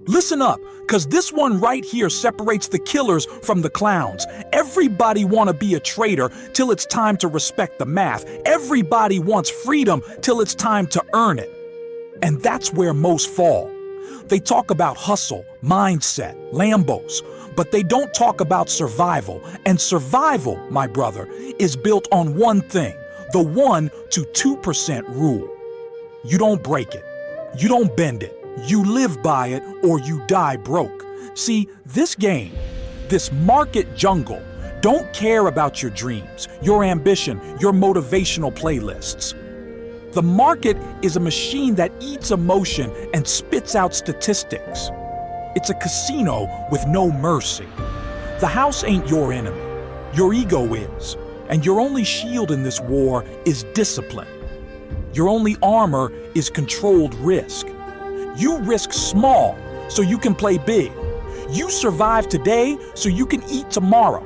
Listen up, because this one right here separates the killers from the clowns. Everybody want to be a trader till it's time to respect the math. Everybody wants freedom till it's time to earn it. And that's where most fall. They talk about hustle, mindset, Lambos, but they don't talk about survival. And survival, my brother, is built on one thing, the 1 to 2% rule. You don't break it. You don't bend it. You live by it or you die broke. See, this game, this market jungle, don't care about your dreams, your ambition, your motivational playlists. The market is a machine that eats emotion and spits out statistics. It's a casino with no mercy. The house ain't your enemy. Your ego is. And your only shield in this war is discipline. Your only armor is controlled risk. You risk small so you can play big. You survive today so you can eat tomorrow.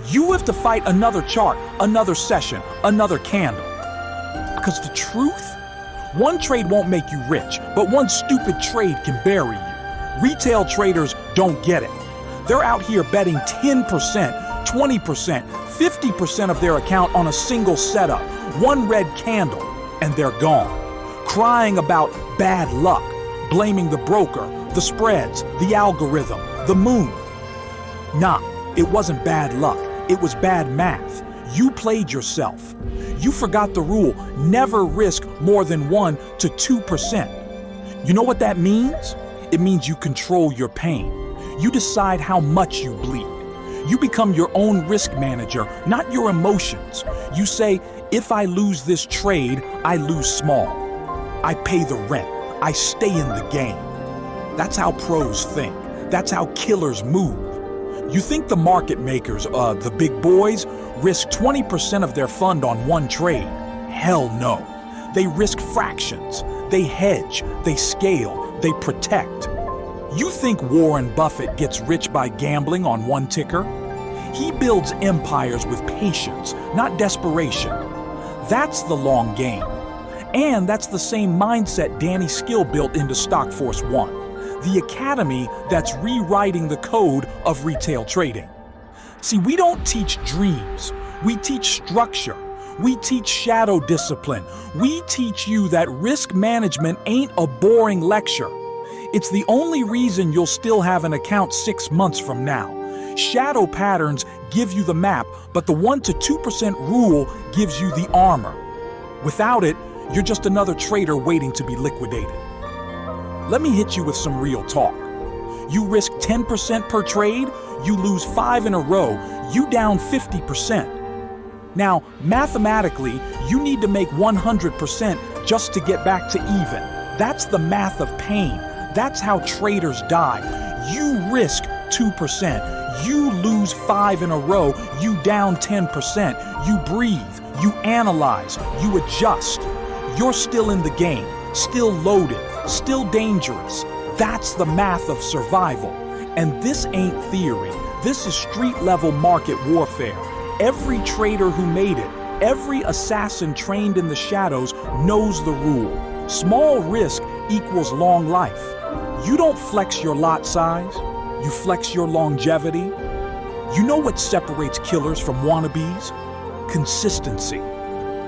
You have to fight another chart, another session, another candle. Because the truth, one trade won't make you rich, but one stupid trade can bury you. Retail traders don't get it. They're out here betting 10%, 20%, 50% of their account on a single setup, one red candle, and they're gone. Crying about bad luck, blaming the broker, the spreads, the algorithm, the moon. Nah, it wasn't bad luck. It was bad math. You played yourself. You forgot the rule, never risk more than 1 to 2%. You know what that means? It means you control your pain. You decide how much you bleed. You become your own risk manager, not your emotions. You say, if I lose this trade, I lose small. I pay the rent. I stay in the game. That's how pros think. That's how killers move. You think the market makers, the big boys, risk 20% of their fund on one trade? Hell no. They risk fractions. They hedge. They scale. They protect. You think Warren Buffett gets rich by gambling on one ticker? He builds empires with patience, not desperation. That's the long game. And that's the same mindset Danny Skill built into Stockforce One, the academy that's rewriting the code of retail trading. See, we don't teach dreams. We teach structure. We teach shadow discipline. We teach you that risk management ain't a boring lecture. It's the only reason you'll still have an account 6 months from now. Shadow patterns give you the map, but the 1 to 2% rule gives you the armor. Without it, you're just another trader waiting to be liquidated. Let me hit you with some real talk. You risk 10% per trade, you lose 5 in a row, you down 50%. Now, mathematically, you need to make 100% just to get back to even. That's the math of pain. That's how traders die. You risk 2%, you lose 5 in a row, you down 10%, you breathe, you analyze, you adjust. You're still in the game, still loaded, still dangerous. That's the math of survival. And this ain't theory. This is street-level market warfare. Every trader who made it, every assassin trained in the shadows knows the rule. Small risk equals long life. You don't flex your lot size, you flex your longevity. You know what separates killers from wannabes? Consistency.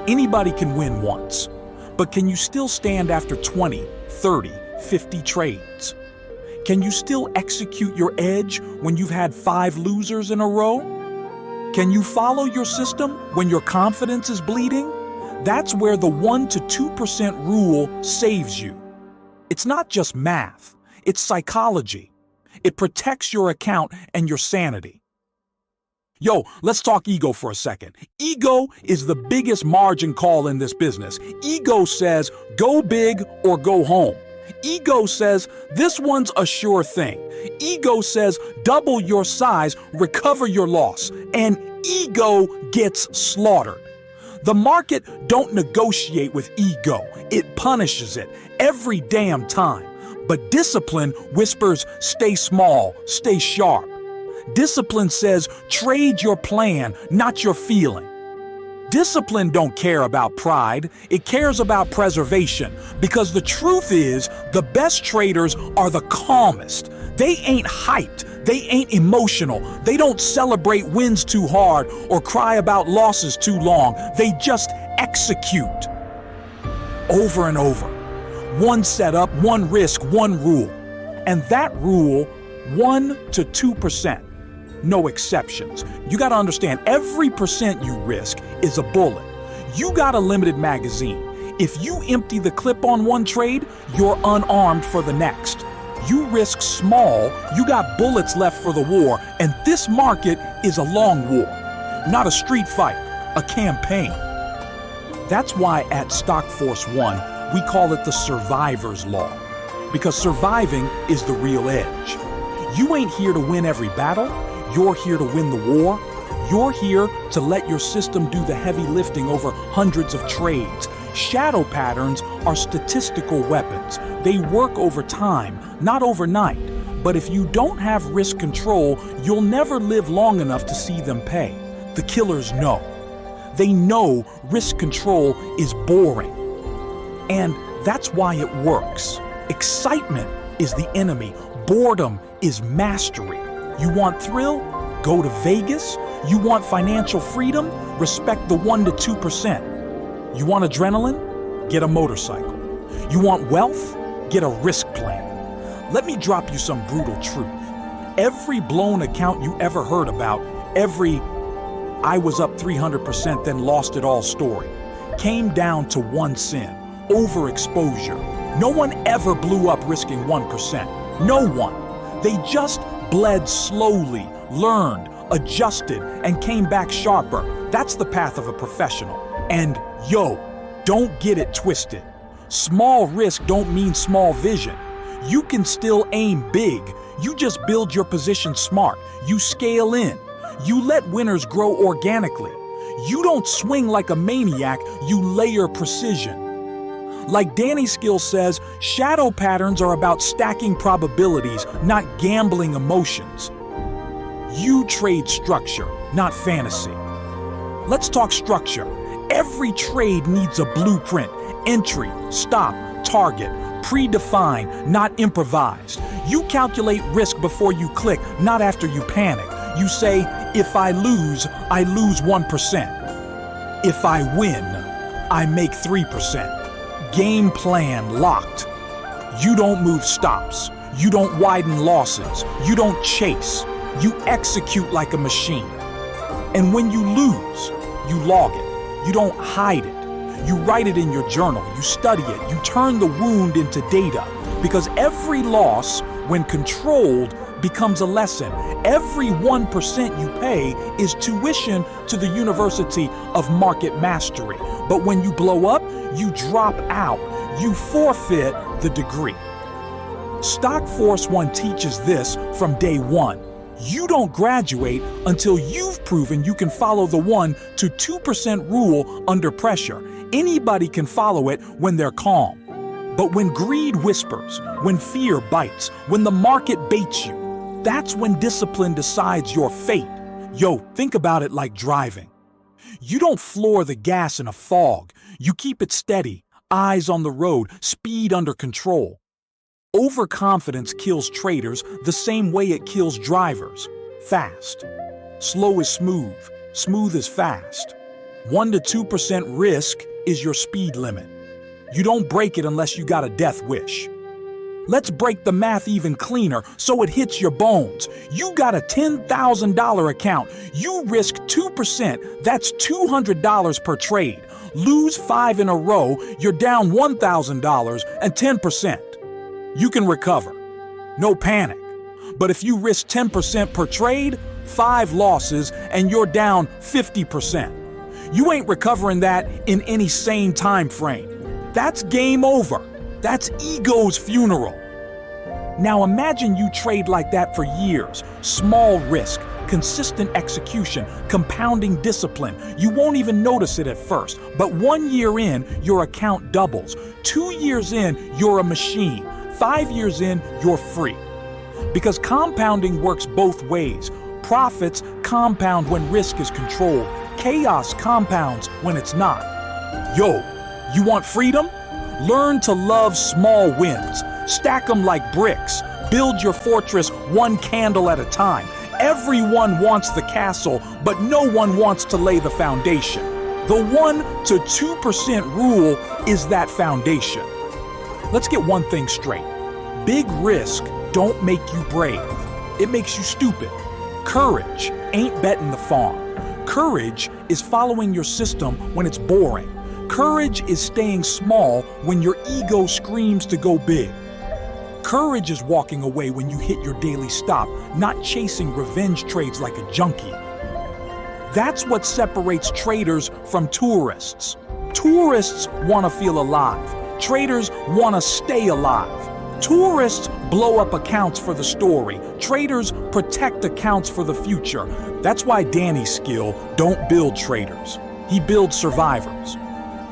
Anybody can win once. But can you still stand after 20, 30, 50 trades? Can you still execute your edge when you've had 5 losers in a row? Can you follow your system when your confidence is bleeding? That's where the 1 to 2% rule saves you. It's not just math, it's psychology. It protects your account and your sanity. Yo, let's talk ego for a second. Ego is the biggest margin call in this business. Ego says, go big or go home. Ego says, this one's a sure thing. Ego says, double your size, recover your loss. And ego gets slaughtered. The market don't negotiate with ego. It punishes it every damn time. But discipline whispers, stay small, stay sharp. Discipline says, trade your plan, not your feeling. Discipline don't care about pride, it cares about preservation, because the truth is, the best traders are the calmest. They ain't hyped, they ain't emotional, they don't celebrate wins too hard or cry about losses too long, they just execute. Over and over. One setup, one risk, one rule. And that rule, 1 to 2%. No exceptions. You gotta understand, every percent you risk is a bullet. You got a limited magazine. If you empty the clip on one trade, you're unarmed for the next. You risk small, you got bullets left for the war, and this market is a long war, not a street fight, a campaign. That's why at StockForce One, we call it the survivor's law, because surviving is the real edge. You ain't here to win every battle, you're here to win the war. You're here to let your system do the heavy lifting over hundreds of trades. Shadow patterns are statistical weapons. They work over time, not overnight. But if you don't have risk control, you'll never live long enough to see them pay. The killers know. They know risk control is boring. And that's why it works. Excitement is the enemy. Boredom is mastery. You want thrill? Go to Vegas. You want financial freedom? Respect the 1 to 2%. You want adrenaline? Get a motorcycle. You want wealth? Get a risk plan. Let me drop you some brutal truth. Every blown account you ever heard about, every I was up 300% then lost it all story, came down to one sin: overexposure. No one ever blew up risking 1%. No one. They just bled slowly, learned, adjusted, and came back sharper. That's the path of a professional. And yo, don't get it twisted. Small risk don't mean small vision. You can still aim big. You just build your position smart. You scale in. You let winners grow organically. You don't swing like a maniac, you layer precision. Like Danny Skill says, shadow patterns are about stacking probabilities, not gambling emotions. You trade structure, not fantasy. Let's talk structure. Every trade needs a blueprint: entry, stop, target, predefined, not improvised. You calculate risk before you click, not after you panic. You say, if I lose 1%. If I win, I make 3%. Game plan locked. You don't move stops. You don't widen losses. You don't chase. You execute like a machine. And when you lose, you log it. You don't hide it. You write it in your journal. You study it. You turn the wound into data. Because every loss, when controlled, becomes a lesson. Every 1% you pay is tuition to the University of Market Mastery. But when you blow up, you drop out. You forfeit the degree. StockForce One teaches this from day one. You don't graduate until you've proven you can follow the 1 to 2% rule under pressure. Anybody can follow it when they're calm. But when greed whispers, when fear bites, when the market baits you, that's when discipline decides your fate. Yo, think about it like driving. You don't floor the gas in a fog. You keep it steady, eyes on the road, speed under control. Overconfidence kills traders the same way it kills drivers. Fast. Slow is smooth. Smooth is fast. 1 to 2% risk is your speed limit. You don't break it unless you got a death wish. Let's break the math even cleaner so it hits your bones. You got a $10,000 account. You risk 2%. That's $200 per trade. Lose 5 in a row, you're down $1,000 and 10%. You can recover. No panic. But if you risk 10% per trade, 5 losses, and you're down 50%. You ain't recovering that in any sane time frame. That's game over. That's ego's funeral. Now imagine you trade like that for years. Small risk, consistent execution, compounding discipline. You won't even notice it at first. But 1 year in, your account doubles. 2 years in, you're a machine. 5 years in, you're free. Because compounding works both ways. Profits compound when risk is controlled. Chaos compounds when it's not. Yo, you want freedom? Learn to love small wins. Stack them like bricks. Build your fortress one candle at a time. Everyone wants the castle, but no one wants to lay the foundation. The 1 to 2% rule is that foundation. Let's get one thing straight. Big risk don't make you brave. It makes you stupid. Courage ain't betting the farm. Courage is following your system when it's boring. Courage is staying small when your ego screams to go big. Courage is walking away when you hit your daily stop, not chasing revenge trades like a junkie. That's what separates traders from tourists. Tourists want to feel alive. Traders want to stay alive. Tourists blow up accounts for the story. Traders protect accounts for the future. That's why Danny Skill don't build traders. He builds survivors.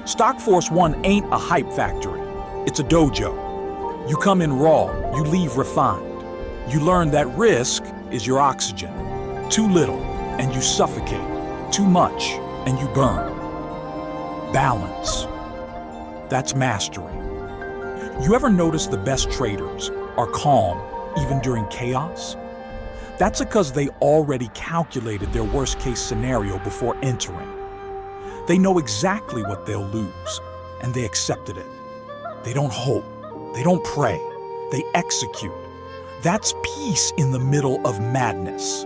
StockForce One ain't a hype factory. It's a dojo. You come in raw, you leave refined. You learn that risk is your oxygen. Too little, and you suffocate. Too much, and you burn. Balance. That's mastery. You ever notice the best traders are calm even during chaos? That's because they already calculated their worst-case scenario before entering. They know exactly what they'll lose, and they accepted it. They don't hope. They don't pray. They execute. That's peace in the middle of madness.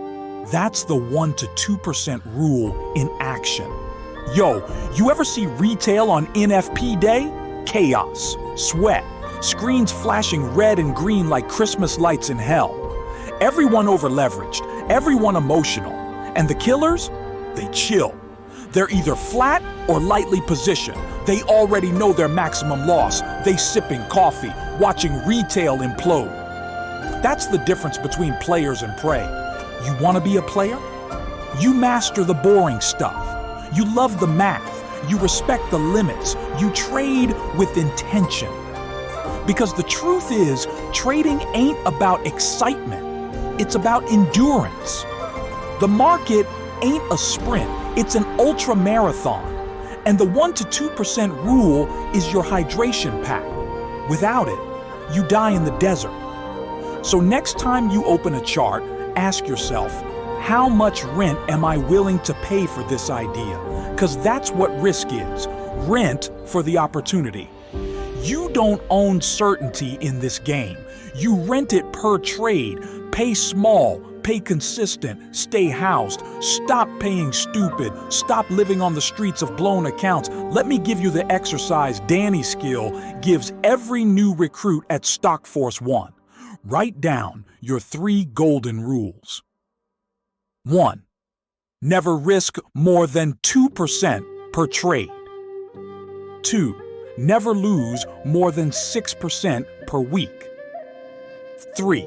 That's the 1 to 2% rule in action. Yo, you ever see retail on NFP day? Chaos, sweat, screens flashing red and green like Christmas lights in hell. Everyone over-leveraged, everyone emotional. And the killers? They chill. They're either flat or lightly positioned. They already know their maximum loss. They sipping coffee, watching retail implode. That's the difference between players and prey. You want to be a player? You master the boring stuff. You love the math. You respect the limits. You trade with intention. Because the truth is, trading ain't about excitement. It's about endurance. The market ain't a sprint. It's an ultra marathon. And the 1 to 2% rule is your hydration pack. Without it, you die in the desert. So next time you open a chart, ask yourself, how much rent am I willing to pay for this idea? Because that's what risk is. Rent for the opportunity. You don't own certainty in this game. You rent it per trade. Pay small, pay consistent, stay housed. Stop paying stupid. Stop living on the streets of blown accounts. Let me give you the exercise Danny Skill gives every new recruit at StockForce One. Write down your 3 golden rules. 1. Never risk more than 2% per trade. 2. Never lose more than 6% per week. 3.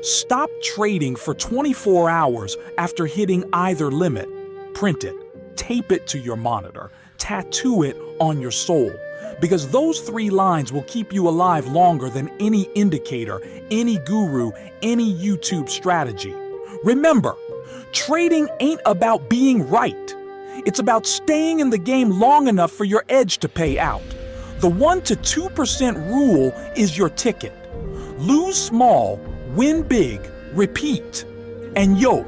Stop trading for 24 hours after hitting either limit. Print it, tape it to your monitor, tattoo it on your soul. Because those 3 lines will keep you alive longer than any indicator, any guru, any YouTube strategy. Remember, trading ain't about being right. It's about staying in the game long enough for your edge to pay out. The 1 to 2% rule is your ticket. Lose small, win big, repeat. And yo,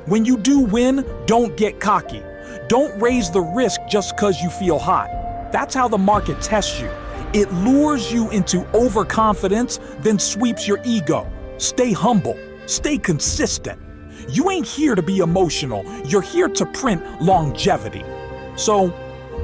when you do win, don't get cocky. Don't raise the risk just because you feel hot. That's how the market tests you. It lures you into overconfidence, then sweeps your ego. Stay humble. Stay consistent. You ain't here to be emotional. You're here to print longevity. So,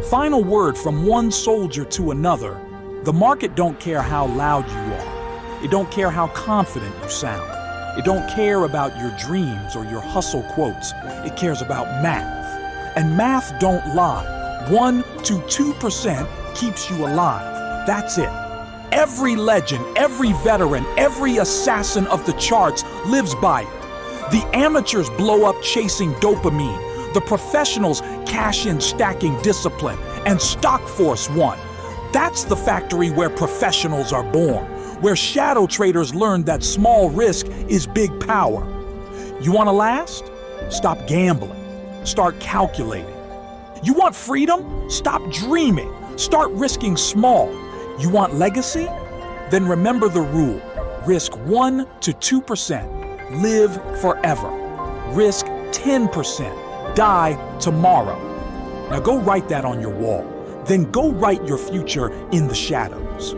final word from one soldier to another. The market don't care how loud you are. It don't care how confident you sound. It don't care about your dreams or your hustle quotes. It cares about math. And math don't lie. 1 to 2% keeps you alive. That's it. Every legend, every veteran, every assassin of the charts lives by it. The amateurs blow up chasing dopamine. The professionals cash in stacking discipline. And StockForce One. That's the factory where professionals are born, where shadow traders learn that small risk is big power. You want to last? Stop gambling. Start calculating. You want freedom? Stop dreaming. Start risking small. You want legacy? Then remember the rule. Risk 1 to 2%. Live forever. Risk 10%. Die tomorrow. Now go write that on your wall. Then go write your future in the shadows.